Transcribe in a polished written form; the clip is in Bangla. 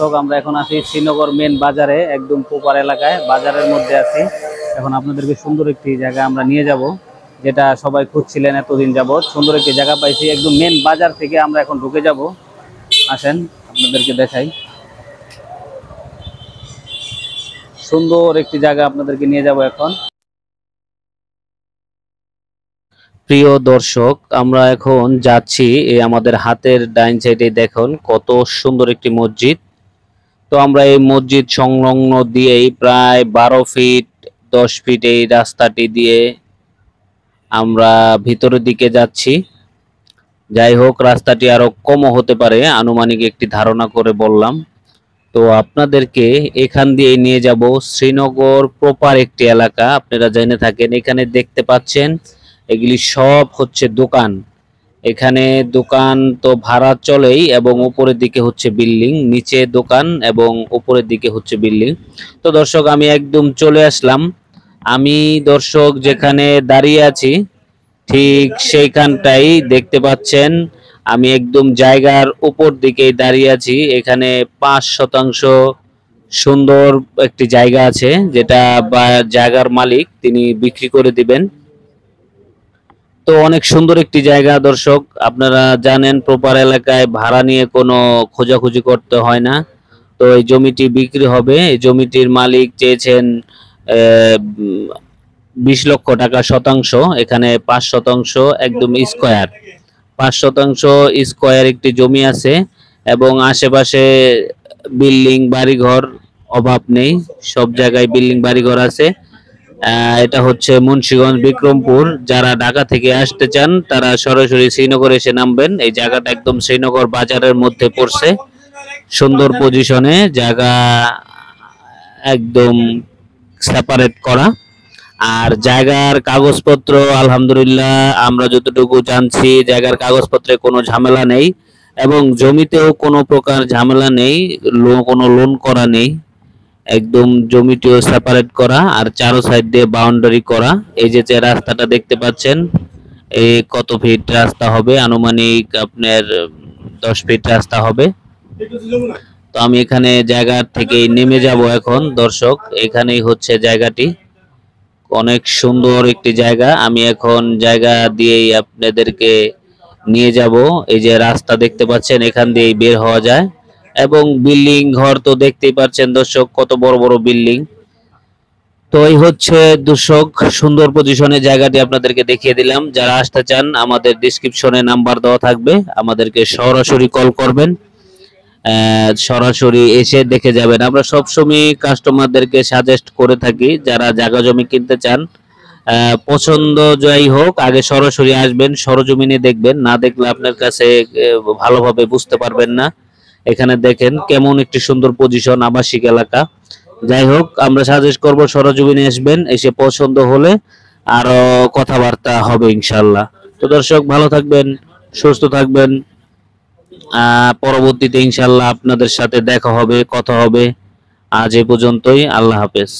দর্শক আমরা এখন আছি শ্রীনগর মেন বাজারে, একদম পোপার এলাকায় বাজারের মধ্যে আছি। এখন আপনাদেরকে সুন্দর একটি জায়গা আমরা নিয়ে যাব, যেটা সবাই খুঁজছিলেন এতদিন যাবত। সুন্দর একটি জায়গা পাইছি, একদম মেন বাজার থেকে আমরা এখন ঢুকে যাব। আসেন আপনাদেরকে দেখাই, সুন্দর একটি জায়গা আপনাদেরকে নিয়ে যাব এখন। প্রিয় দর্শক, আমরা এখন যাচ্ছি এই আমাদের হাতের ডাইন সাইডে দেখুন কত সুন্দর একটি মসজিদ। তো আমরা এই মসজিদ সংলগ্ন দিয়েই প্রায় 12 ফিট 10 ফিট এই রাস্তাটি দিয়ে আমরা ভিতরের দিকে যাচ্ছি। যাই হোক, রাস্তাটি আরো কমও হতে পারে, আনুমানিক একটি ধারণা করে বললাম। তো আপনাদেরকে এখান দিয়ে নিয়ে যাব শ্রীনগর প্রপার একটি এলাকা। আপনারা জেনে থাকেন, এখানে দেখতে পাচ্ছেন এগুলি সব হচ্ছে দোকান। এখানে দোকান তো ভাড়া চলেই, এবং উপরের দিকে হচ্ছে বিল্ডিং, নিচে দোকান এবং উপরের দিকে হচ্ছে বিল্ডিং। তো দর্শক, আমি একদম চলে আসলাম। আমি দর্শক যেখানে দাঁড়িয়ে আছি ঠিক সেইখানটাই দেখতে পাচ্ছেন, আমি একদম জায়গার উপর দিকেই দাঁড়িয়ে আছি। এখানে 5% সুন্দর একটি জায়গা আছে, যেটা জায়গার মালিক তিনি বিক্রি করে দিবেন। তো অনেক সুন্দর একটি জায়গা দর্শক, আপনারা জানেন প্রপার এলাকায় ভাড়া নিয়ে কোনো খোঁজাখুঁজি করতে হয় না। তো এই জমিটি বিক্রি হবে। এই জমিটির মালিক চেয়েছেন 20 লক্ষ টাকা শতাংশ। এখানে 5% একদম স্কোয়ার, 5% স্কোয়ার একটি জমি আছে, এবং আশেপাশে বিল্ডিং বাড়িঘর অভাব নেই, সব জায়গায় বিল্ডিং বাড়িঘর আছে। এটা হচ্ছে মুন্সিগঞ্জ বিক্রমপুর। যারা ঢাকা থেকে আসতে চান তারা সরাসরি শ্রীনগর এসে নামবেন। এই জায়গাটা একদম শ্রীনগর বাজারের মধ্যে পড়ছে, সুন্দর পজিশনে জায়গা, একদম সেপারেট করা। আর জায়গার কাগজপত্র আলহামদুলিল্লাহ আমরা যতটুকু জানছি জায়গার কাগজপত্রে কোনো ঝামেলা নেই, এবং জমিতেও কোনো প্রকার ঝামেলা নেই, কোনো লোন করা নেই। একদম জমিটিও সেপারেট করা, আর চারো সাইড দিয়ে বাউন্ডারি করা। এই যে রাস্তাটা দেখতে পাচ্ছেন, এই কত ফিট রাস্তা হবে, আনুমানিক আপনার 10 ফিট রাস্তা হবে। তো আমি এখানে জায়গা থেকে নেমে যাব এখন দর্শক। এখানেই হচ্ছে জায়গাটি, অনেক সুন্দর একটি জায়গা। আমি এখন জায়গা দিয়েই আপনাদেরকে নিয়ে যাব। এই যে রাস্তা দেখতে পাচ্ছেন, এখান দিয়েই বের হওয়া যায়, এবং বিল্ডিং ঘর তো দেখতেই পাচ্ছেন দর্শক কত বড় বড় বিল্ডিং। তো এই হচ্ছে দর্শক সুন্দর পজিশনে জায়গাটি আপনাদেরকে দেখিয়ে দিলাম। যারা আসতে চান আমাদের ডেসক্রিপশনে নাম্বার দেওয়া থাকবে, আমাদেরকে সরাসরি কল করবেন, সরাসরি এসে দেখে যাবেন। আমরা সবসময় কাস্টমারদেরকে সাজেস্ট করে থাকি, যারা জায়গা জমি কিনতে চান পছন্দ যাই হোক আগে সরাসরি আসবেন, সরজমিনে দেখবেন, না দেখলে আপনার কাছে ভালোভাবে বুঝতে পারবেন না। এখানে দেখেন কেমন একটি সুন্দর পজিশন, আবাসিক এলাকা। যাই হোক, আমরা সাজেস্ট করব সরজমিনে আসবেন, এসে পছন্দ হলে আরো কথাবার্তা হবে ইনশাল্লাহ। তো দর্শক, ভালো থাকবেন, সুস্থ থাকবেন। পরবর্তীতে ইনশাল্লাহ আপনাদের সাথে দেখা হবে, কথা হবে। আজ এ পর্যন্তই, আল্লাহ হাফেজ।